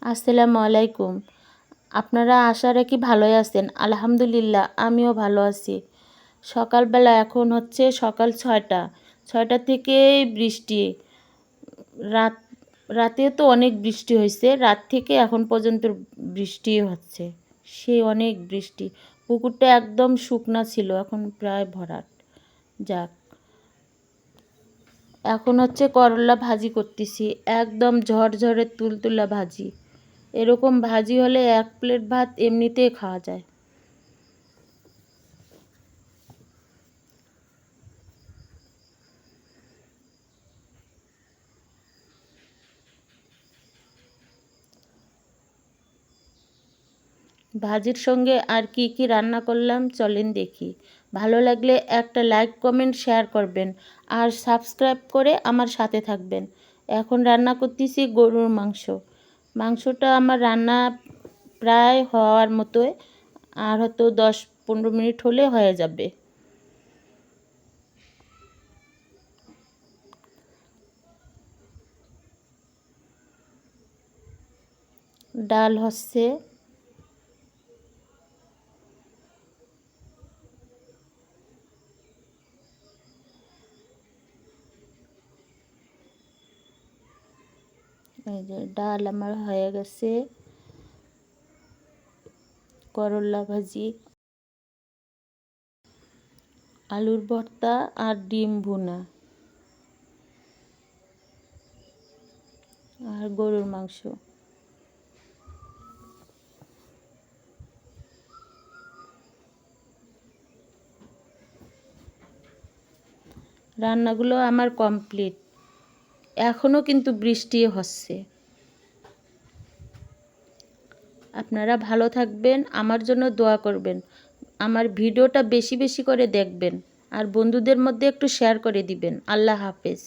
আসসালামু আলাইকুম। আপনারা আশা রাখি ভালোই আছেন। আলহামদুলিল্লাহ আমিও ভালো আছি। সকালবেলা এখন হচ্ছে সকাল ৬টা। ৬টা থেকেই বৃষ্টি। রাত রাতে তো অনেক বৃষ্টি হয়েছে। রাত থেকে এখন পর্যন্ত বৃষ্টি হচ্ছে। সে অনেক বৃষ্টি। পুকুরটা একদম শুকনা ছিল, এখন প্রায় ভরাট। যাক, এখন হচ্ছে করলা ভাজি করতেছি। একদম ঝরঝরে তুলতুলা ভাজি। এরকম ভাজি হলে ১ প্লেট ভাত এমনিতেই খাওয়া যায়। ভাজির সঙ্গে আর কি কি রান্না করলাম চলেন দেখি। ভালো লাগলে একটা লাইক কমেন্ট শেয়ার করবেন আর সাবস্ক্রাইব করে আমার সাথে থাকবেন। এখন রান্না করতেছি গরুর মাংস। মাংসটা আমার রান্না প্রায় হওয়ার মতোই, আর হয়তো ১০-১৫ মিনিট হলে হয়ে যাবে। ডাল হচ্ছে, এই যে ডাল আমার হয়ে গেছে। করলা ভাজি, আলুর ভর্তা আর ডিম ভুনা আর গরুর মাংস। রান্নাগুলো আমার কমপ্লিট। এখনও কিন্তু বৃষ্টি হচ্ছে। আপনারা ভালো থাকবেন, আমার জন্য দোয়া করবেন। আমার ভিডিওটা বেশি বেশি করে দেখবেন আর বন্ধুদের মধ্যে একটু শেয়ার করে দিবেন। আল্লাহ হাফেজ।